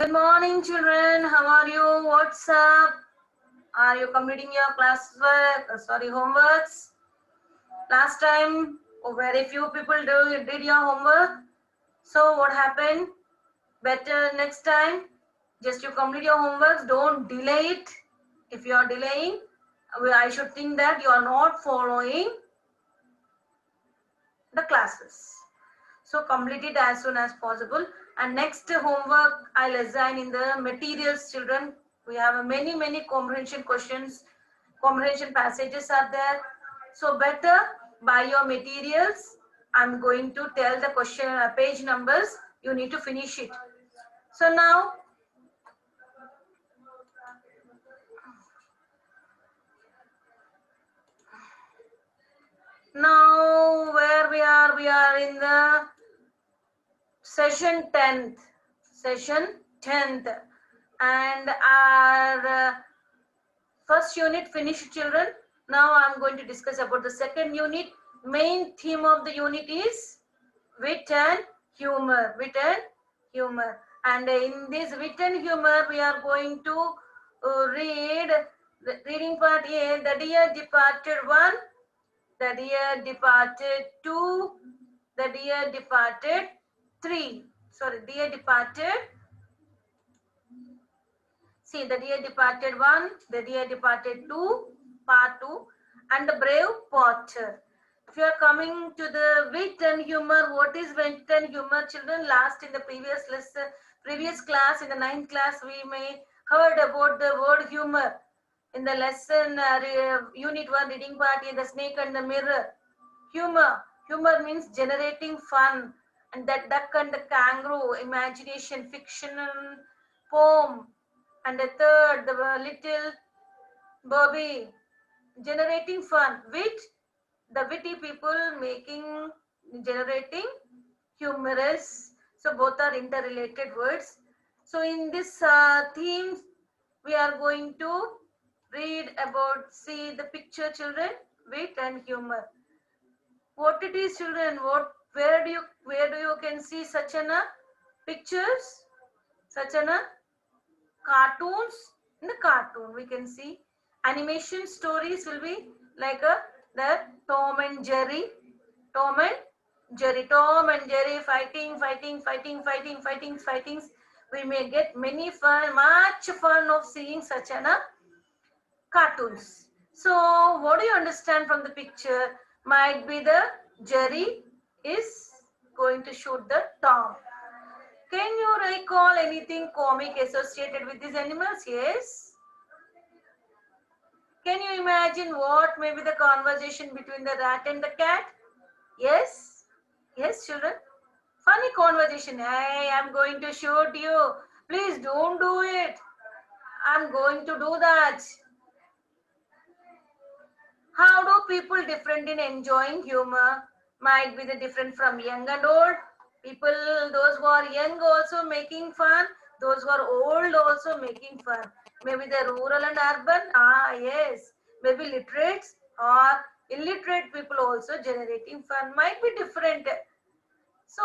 Good morning, children. How are you? What's up? Are you completing your classwork? Homeworks? Last time, very few people did your homework. So what happened? Better next time. Just you complete your homeworks. Don't delay it. If you are delaying, I should think that you are not following the classes. So complete it as soon as possible. And next homework I'll assign in the materials, children. We have many comprehension questions, comprehension passages are there. So better buy your materials. I'm going to tell the question page numbers. You need to finish it. So now where we are in the session 10th. And our first unit finished, children. Now I'm going to discuss about the second unit. Main theme of the unit is wit and humor. And in this wit and humor, we are going to read the reading part A, the dear departed one, the dear departed two, the dear departed three. Dear departed. See, the dear departed one, the dear departed two, part two, and the brave porter. If you are coming to the wit and humor, what is wit and humor, children? Last in the previous lesson, previous class, in the 9th class, we may heard about the word humor. In the lesson, unit 1, reading part, the snake and the mirror. Humor means generating fun, and that duck and the kangaroo, imagination, fictional poem. And the third, the little Bobby, generating fun. Wit, the witty people generating humorous. So both are interrelated words. So in this theme, we are going to read about, see the picture, children, wit and humor. What it is, children? Where do you can see such pictures, such cartoons? In the cartoon we can see animation stories will be like the Tom and Jerry fighting. We may get much fun of seeing such cartoons. So what do you understand from the picture? Might be the Jerry is going to shoot the Tom. Can you recall anything comic associated with these animals? Yes. Can you imagine what may be the conversation between the rat and the cat? Yes. Yes, children. Funny conversation. Hey, I'm going to shoot you. Please don't do it. I'm going to do that. How do people different in enjoying humor? Might be the different from young and old. People, those who are young also making fun. Those who are old also making fun. Maybe the rural and urban. Yes. Maybe literates or illiterate people also generating fun. Might be different. So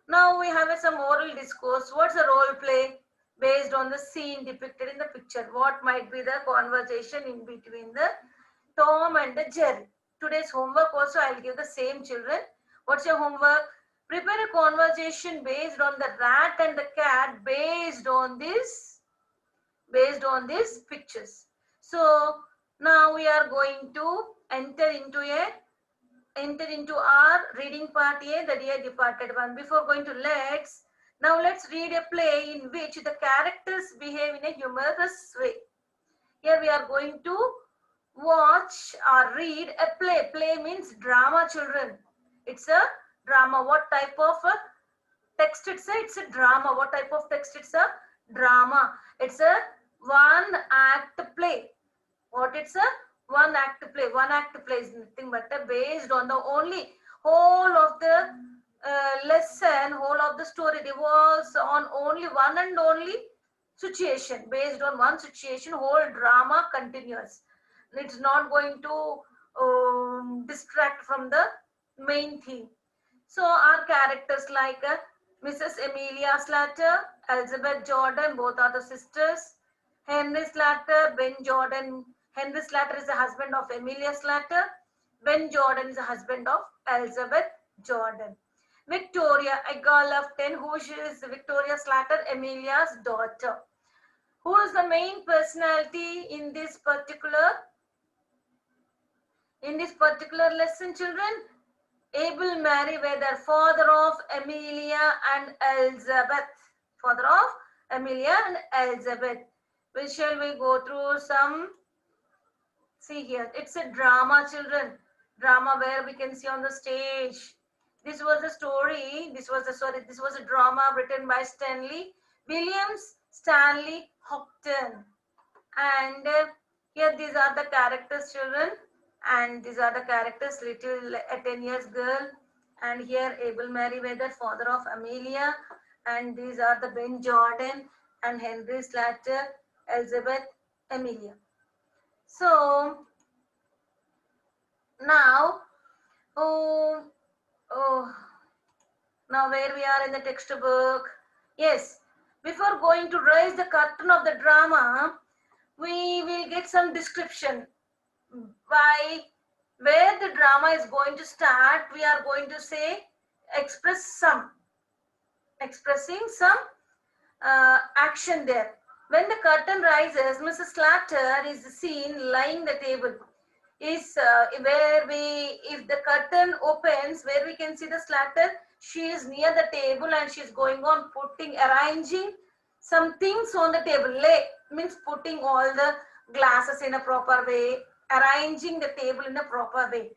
now we have some oral discourse. What's the role play? Based on the scene depicted in the picture. What might be the conversation in between the Tom and the Jerry? Today's homework also I'll give the same, children. What's your homework? Prepare a conversation based on the rat and the cat based on these pictures. So now we are going to enter into our reading part A, the dear departed one. Before going to let's read a play in which the characters behave in a humorous way. Here we are going to watch or read a play. Play means drama, children. It's a drama. What type of text it's a? It's a drama. What type of text? It's a drama. It's a one act play. What it's a? One act play. One act play is nothing but based on the only whole of the lesson, whole of the story revolves on only one and only situation. Based on one situation, whole drama continues. It's not going to distract from the main theme. So our characters like Mrs. Emilia Slater Elizabeth Jordan, both are the sisters. Henry Slatter, Ben Jordan. Henry Slatter is the husband of Emilia Slatter. Ben Jordan is the husband of Elizabeth Jordan. Victoria, a girl of 10, who is Victoria Slatter, Emilia's daughter. Who is the main personality in this particular lesson, children? Abel Meriwether, father of Emilia and Elizabeth. Father of Emilia and Elizabeth. Shall we go through some? See here, it's a drama, children. Drama where we can see on the stage. This was a story. This was a drama written by Stanley Houghton. And here these are the characters, children. And these are the characters, little 10 years girl. And here Abel Meriwether, father of Amelia. And these are the Ben Jordan and Henry Slatter, Elizabeth, Amelia. So now, now where we are in the textbook. Yes, before going to raise the curtain of the drama, we will get some description. By where the drama is going to start, we are going to say expressing some action there. When the curtain rises, Mrs. Slatter is seen lying the table. Is if the curtain opens, where we can see the Slatter, she is near the table and she is going on arranging some things on the table. Means putting all the glasses in a proper way, arranging the table in a proper way.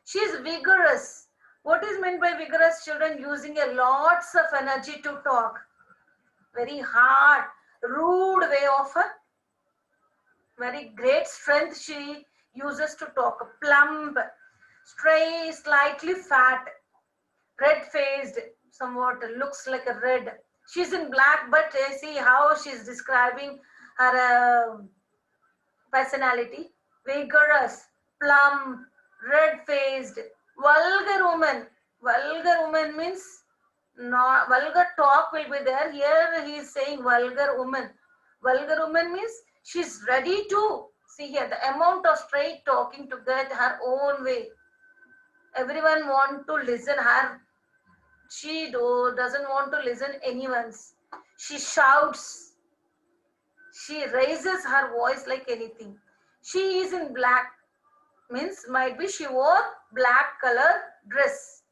She is vigorous. What is meant by vigorous, children? Using a lots of energy to talk. Very hard, rude way of a very great strength she uses to talk. Plump, straight, slightly fat, red-faced, somewhat looks like a red. She's in black, but see how she's describing her personality. Vigorous, plump, red-faced, vulgar woman. Vulgar woman means not vulgar talk will be there. Here he is saying vulgar woman. Vulgar woman means she's ready to see here the amount of straight talking to get her own way. Everyone want to listen her. She doesn't want to listen anyone's. She shouts. She raises her voice like anything. She is in black. Means might be she wore black color dress.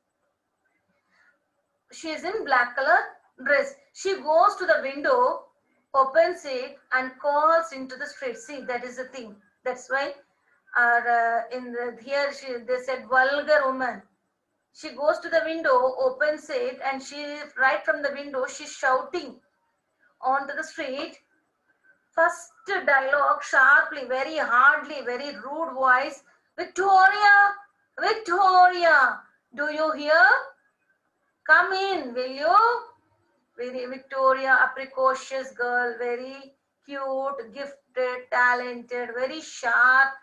She is in black color dress. She goes to the window, opens it and calls into the street. See, that is the thing. That's why here they said vulgar woman. She goes to the window, opens it, and she right from the window she's shouting onto the street. First dialogue, sharply, very hardly, very rude voice. Victoria, Victoria, do you hear? Come in, will you? Very Victoria, a precocious girl, very cute, gifted, talented, very sharp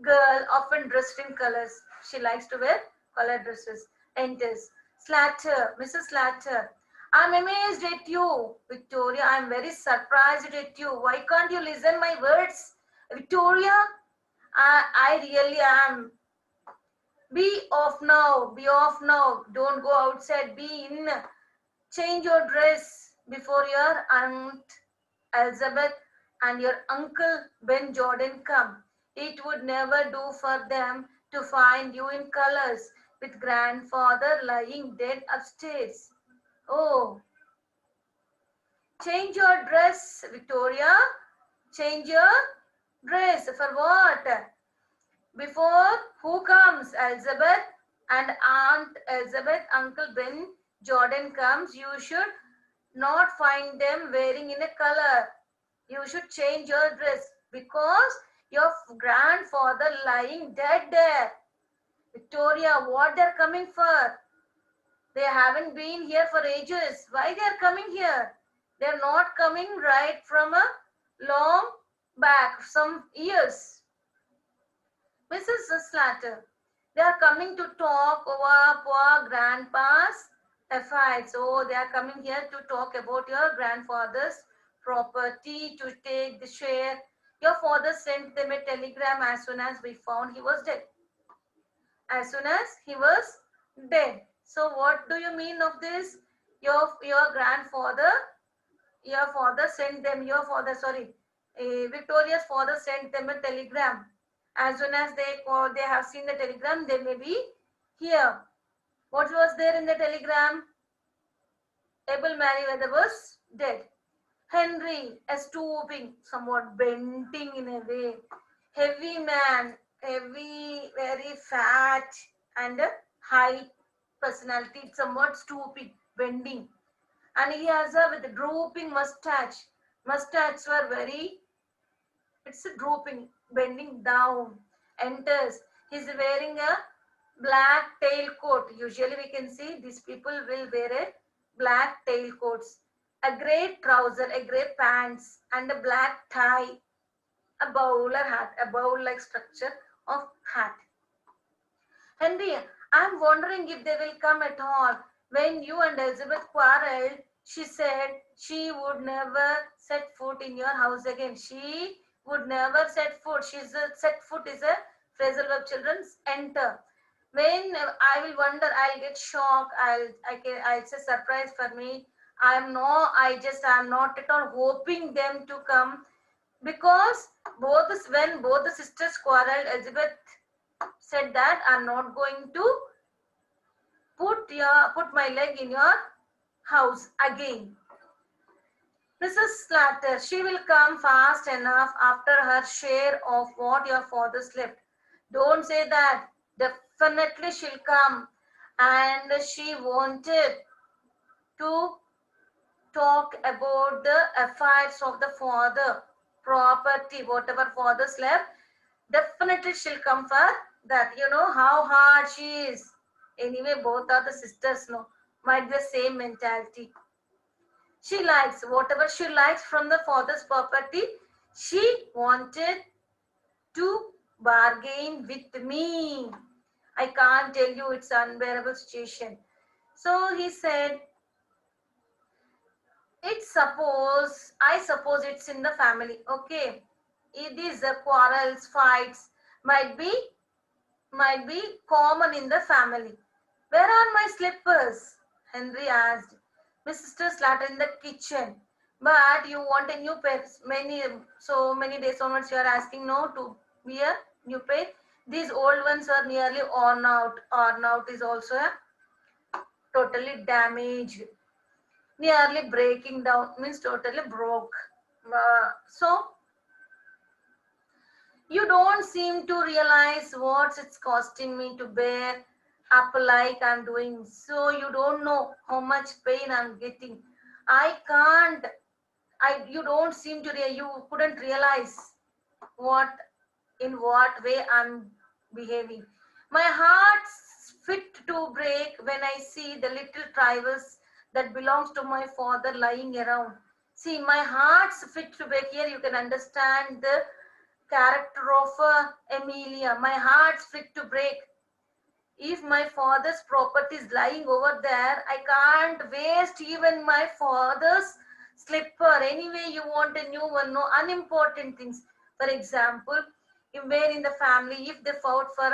girl, often dressed in colors. She likes to wear colored dresses. Enters. Slatter, Mrs. Slatter. I'm amazed at you, Victoria. I'm very surprised at you. Why can't you listen my words? Victoria, I really am. Be off now, be off now. Don't go outside, be in. Change your dress before your Aunt Elizabeth and your Uncle Ben Jordan come. It would never do for them to find you in colors with grandfather lying dead upstairs. Oh, change your dress, Victoria. Change your dress. For what? Before who comes? Elizabeth and Aunt Elizabeth, Uncle Ben Jordan comes. You should not find them wearing in a color. You should change your dress because your grandfather lying dead there. Victoria, what they're coming for? They haven't been here for ages. Why they're coming here? They're not coming right from a long back, some years. Mrs. Slatter, they are coming to talk over poor grandpa's Fine. So they are coming here to talk about your grandfather's property, to take the share. Your father sent them a telegram as soon as we found he was dead. As soon as he was dead. So what do you mean of this? Your grandfather, your father sent them, your father, sorry, Victoria's father sent them a telegram. As soon as they have seen the telegram, they may be here. What was there in the telegram? Abel Meriwether was dead. Henry, a stooping, somewhat bending in a way, heavy man, heavy, very fat, and a high personality, somewhat stooping, bending. And he has a with drooping mustache. Mustaches were very, it's a drooping, bending down. Enters. He's wearing a black tailcoat. Usually we can see these people will wear a black tailcoats, a grey trouser, a grey pants, and a black tie, a bowler hat, a bowl-like structure of hat. Henry, I'm wondering if they will come at all. When you and Elizabeth quarreled, she said she would never set foot in your house again. She would never set foot. Set foot is a phrasal verb, children. Enter. When I will wonder, I'll get shocked. It's a surprise for me. I'm not at all hoping them to come, because when both the sisters quarreled, Elizabeth said that I'm not going to put my leg in your house again. Mrs. Slater, she will come fast enough after her share of what your father slept. Don't say that. Definitely she'll come. And she wanted to talk about the affairs of the father, property, whatever father slept. Definitely she'll come for that. You know how hard she is. Anyway, both are the sisters, no? Might be the same mentality. She likes whatever she likes from the father's property. She wanted to bargain with me. I can't tell you, it's an unbearable situation. So he said, I suppose it's in the family. Okay. It is quarrels, fights, might be common in the family. Where are my slippers? Henry asked. My sister Slater in the kitchen. But you want a new pair. So many days onwards you are asking no to wear new pair. These old ones are nearly worn out. Worn out is also totally damaged. Nearly breaking down means totally broke. So you don't seem to realize what it's costing me to bear up like I'm doing. So you don't know how much pain I'm getting. I can't. You don't seem to. You couldn't realize what in what way I'm behaving. My heart's fit to break when I see the little trifles that belongs to my father lying around. See, my heart's fit to break. Here you can understand the character of Amelia. My heart's fit to break. If my father's property is lying over there, I can't waste even my father's slipper. Anyway, you want a new one, no unimportant things. For example, if we're in the family, if they fought for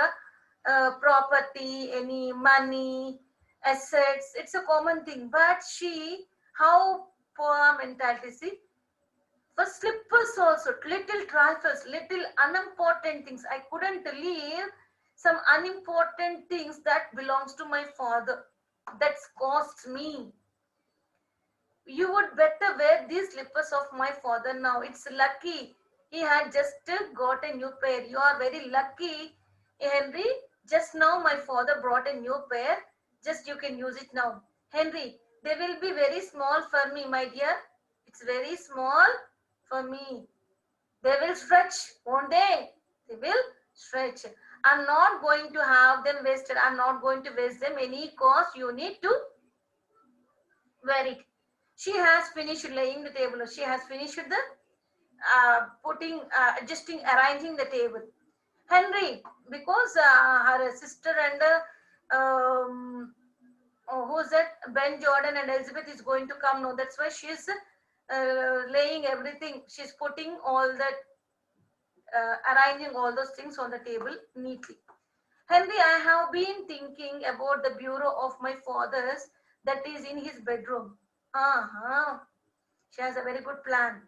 a property, any money, assets, it's a common thing. But how poor mentality, see? For slippers also, little trifles, little unimportant things. I couldn't leave some unimportant things that belongs to my father. That's cost me. You would better wear these slippers of my father now. It's lucky. He had just got a new pair. You are very lucky, Henry. Just now my father brought a new pair. Just you can use it now. Henry, they will be very small for me, my dear. It's very small for me. They will stretch, won't they? They will stretch. I'm not going to have them wasted. I'm not going to waste them. Any cost you need to wear it. She has finished laying the table. She has finished the adjusting, arranging the table. Henry, because her sister and Oh, who's that? Ben Jordan and Elizabeth is going to come. No, that's why she's laying everything. She's putting all that, arranging all those things on the table neatly. Henry, I have been thinking about the bureau of my father's that is in his bedroom. Uh-huh. She has a very good plan.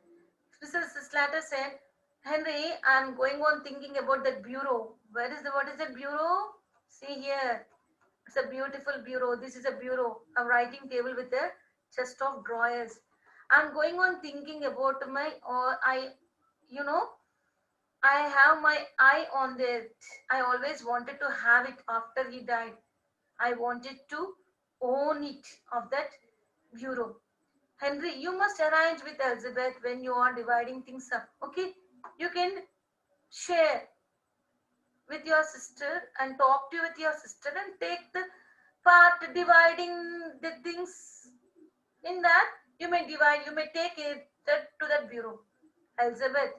Mrs. Slater said, Henry, I'm going on thinking about that bureau. What is that bureau? See here. It's a beautiful bureau. This is a bureau, a writing table with a chest of drawers. I'm going on thinking about you know, I have my eye on it. I always wanted to have it after he died. I wanted to own it of that bureau. Henry, you must arrange with Elizabeth when you are dividing things up. Okay? You can share with your sister and talk to with your sister and take the part dividing the things in that. You may take it to that bureau. Elizabeth,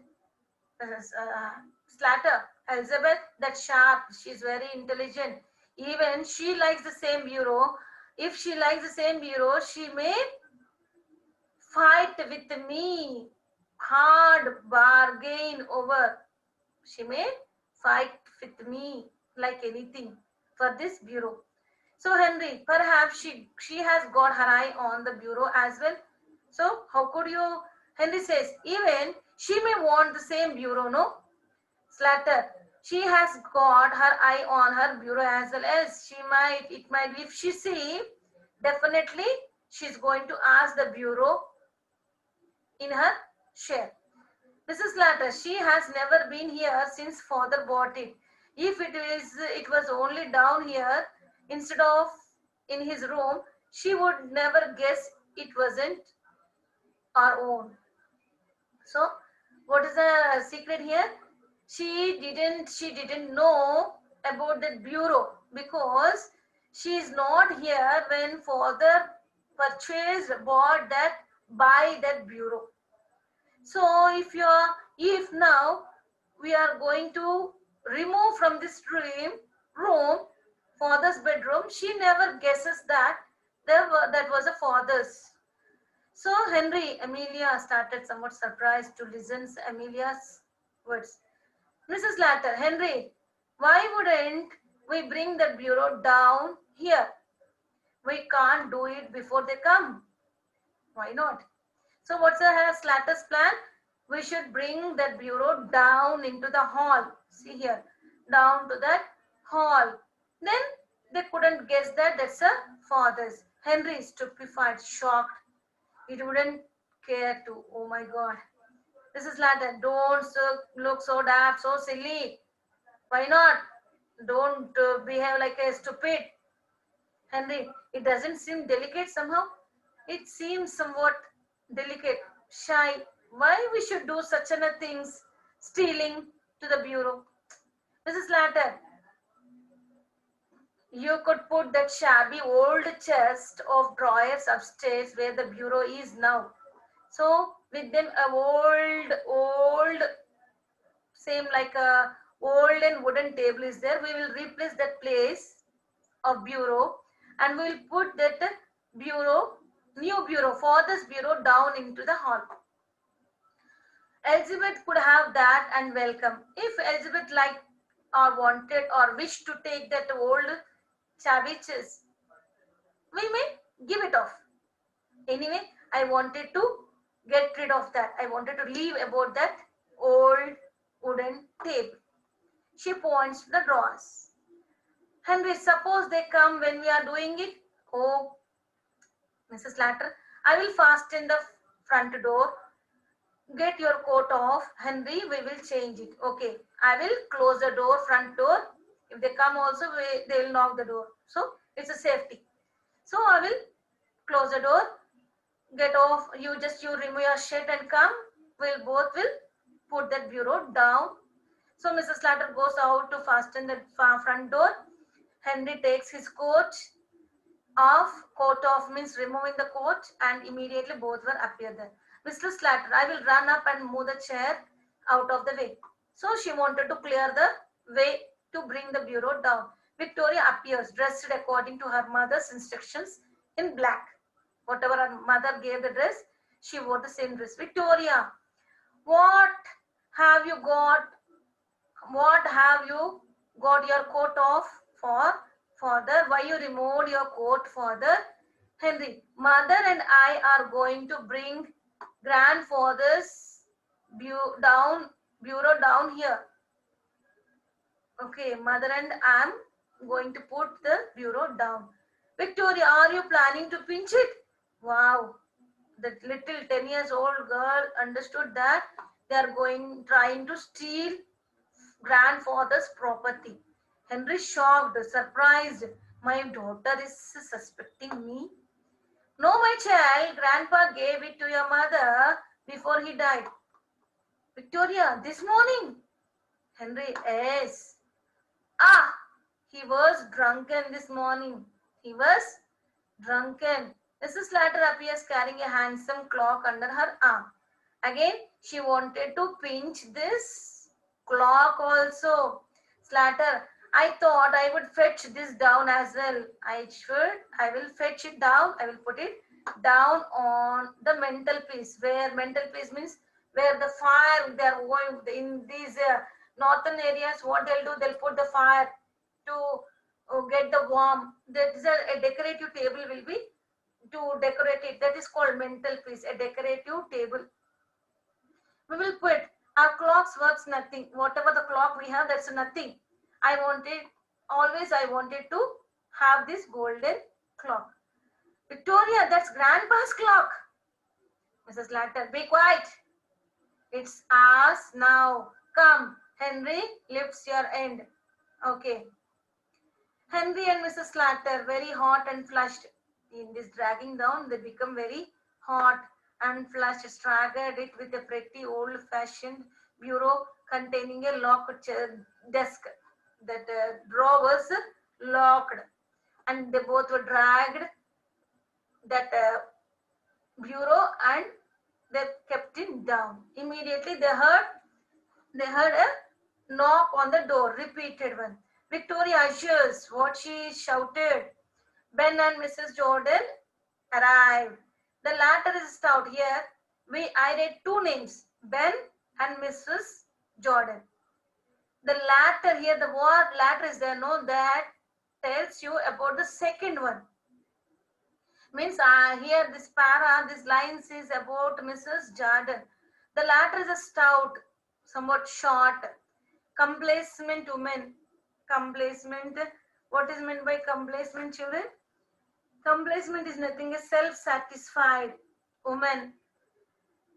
Slater, Elizabeth, that sharp, she's very intelligent. Even she likes the same bureau. If she likes the same bureau, she may fight with me. Hard bargain over. She may fight with me like anything for this bureau. So Henry, perhaps she has got her eye on the bureau as well. So how could you? Henry says, even she may want the same bureau, no? Slater, she has got her eye on her bureau as well as it might be, if she see, definitely she's going to ask the bureau in her share. Mrs. Slater, she has never been here since father bought it. If it was only down here instead of in his room, she would never guess it wasn't our own. So, what is the secret here? She didn't know about that bureau because she is not here when father bought that, buy that bureau. So if now we are going to remove from this room father's bedroom, she never guesses that that was a father's. So Henry, Amelia started somewhat surprised to listen to Amelia's words. Mrs. Latter, Henry, why wouldn't we bring the bureau down here? We can't do it before they come. Why not? So what's Slatter's plan? We should bring that bureau down into the hall. See here, down to that hall. Then they couldn't guess that that's a father's. Henry, stupefied, shocked. He wouldn't care to. Oh my God. This is Latter. Don't look so daft, so silly. Why not? Don't behave like a stupid. Henry, it doesn't seem delicate somehow. It seems somewhat delicate, shy. Why we should do such a things, stealing to the bureau? Mrs. Latter, you could put that shabby old chest of drawers upstairs where the bureau is now. So with them a old, same like a old and wooden table is there. We will replace that place of bureau and we will put that new bureau, father's bureau down into the hall. Elizabeth could have that and welcome. If Elizabeth liked or wanted or wished to take that old chaviches, we may give it off. Anyway, I wanted to get rid of that. I wanted to leave about that old wooden table. She points to the drawers. Henry, suppose they come when we are doing it. Oh, Mrs. Latter, I will fasten the front door. Get your coat off, Henry, we will change it. Okay, I will close the door, front door. If they come also, they will knock the door. So, it's a safety. So, I will close the door. Get off, you remove your shirt and come. We'll both will put that bureau down. So, Mrs. Slater goes out to fasten the front door. Henry takes his coat off means removing the coat, and immediately both will appear there. Mr. Slater, I will run up and move the chair out of the way. So she wanted to clear the way to bring the bureau down. Victoria appears dressed according to her mother's instructions in black. Whatever her mother gave the dress, she wore the same dress. Victoria, what have you got? What have you got your coat off for? Father, why you removed your coat, father? Henry, mother and I are going to bring grandfather's bureau down here. Okay, mother and I am going to put the bureau down. Victoria, are you planning to pinch it? Wow, that little 10 years old girl understood that they are trying to steal grandfather's property. Henry shocked, surprised. My daughter is suspecting me. No, my child, grandpa gave it to your mother before he died. Victoria, this morning? Henry, yes. Ah, he was drunken this morning. He was drunken. Mrs. Slater appears carrying a handsome clock under her arm. Again, she wanted to pinch this clock also. Slater, I thought I would fetch this down as well. I will fetch it down. I will put it down on the mantelpiece. Where mantelpiece means where the fire they are going in these northern areas. What they'll do, they'll put the fire to get the warm. That is a decorative table will be to decorate it. That is called mantelpiece, a decorative table. We will put our clocks works nothing. Whatever the clock we have, that's nothing. I wanted to have this golden clock. Victoria, that's grandpa's clock. Mrs. Slater, be quiet. It's us now. Come, Henry, lifts your end. Okay. Henry and Mrs. Slater, very hot and flushed. In this dragging down, they become very hot and flushed, staggered it with a pretty old-fashioned bureau containing a locked desk. That drawer was locked, and they both were dragged that bureau and they kept it down. Immediately they heard a knock on the door, repeated one. Victoria ushers what she shouted. Ben and Mrs. Jordan arrived. The latter is stout. Here I read two names, Ben and Mrs. Jordan. The latter here, the word latter is there, no, that tells you about the second one. Means here this lines is about Mrs. Jordan. The latter is a stout, somewhat short, complacent woman. Complacent, what is meant by complacent, children? Complacent is nothing, a self-satisfied woman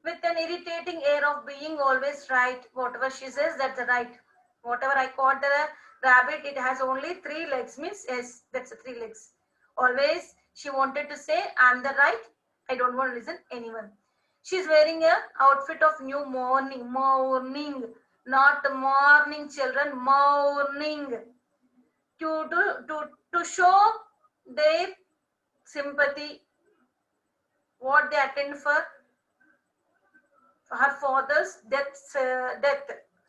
with an irritating air of being always right. Whatever she says, that's right. Whatever I caught the rabbit, it has only 3 legs, means yes, that's 3 legs. Always she wanted to say, I'm the right, I don't want to listen anyone. She's wearing a outfit of new mourning, not morning, children, mourning. To show their sympathy, what they attend for her father's death.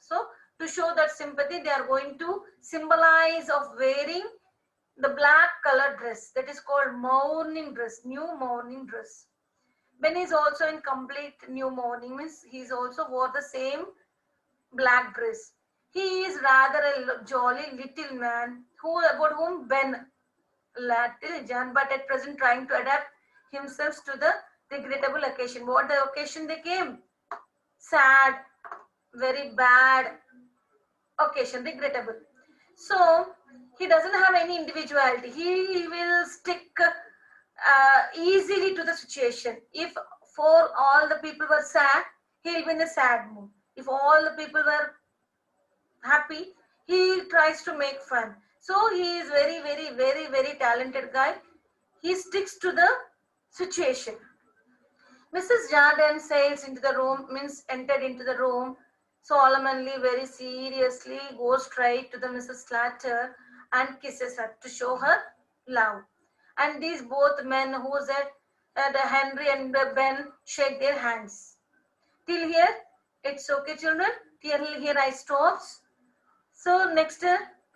So to show that sympathy, they are going to symbolize of wearing the black colored dress. That is called mourning dress, new mourning dress. Ben is also in complete new mourning, means he is also wore the same black dress. He is rather a jolly little man about whom Ben little John, but at present trying to adapt himself to the regrettable occasion. What the occasion they came? Sad, very bad occasion, regrettable. So he doesn't have any individuality. He will stick easily to the situation. If for all the people were sad, he'll be in a sad mood. If all the people were happy, he tries to make fun. So he is very talented guy. He sticks to the situation. Mrs. Jordan sails into the room, means entered into the room, solemnly, very seriously, goes straight to the Mrs. Slater and kisses her to show her love. And these both men who said the Henry and the Ben shake their hands. Till here, it's okay, children. Till here I stops. So next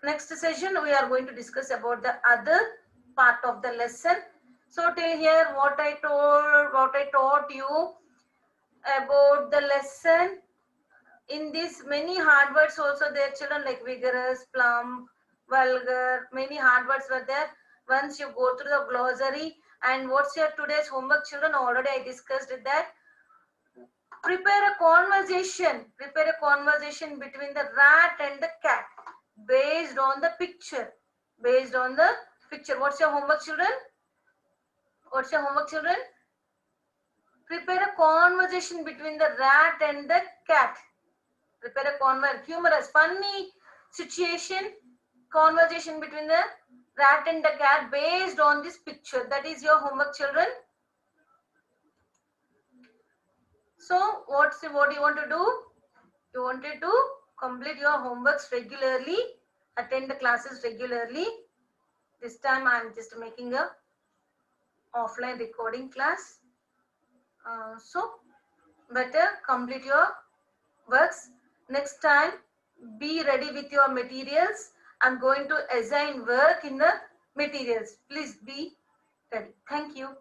next session we are going to discuss about the other part of the lesson. So till here what I taught you about the lesson. In this many hard words also there, children, like vigorous, plump, vulgar, many hard words were there. Once you go through the glossary, and what's your today's homework, children? Already I discussed that. Prepare a conversation between the rat and the cat based on the picture. What's your homework, children? Prepare a conversation between the rat and the cat. Prepare a humorous, funny conversation between the rat and the cat based on this picture. That is your homework, children. So what do you want to do? You wanted to complete your homeworks regularly, attend the classes regularly. This time I am just making a offline recording class. So better complete your works. Next time be ready with your materials. I'm going to assign work in the materials. Please be ready. Thank you.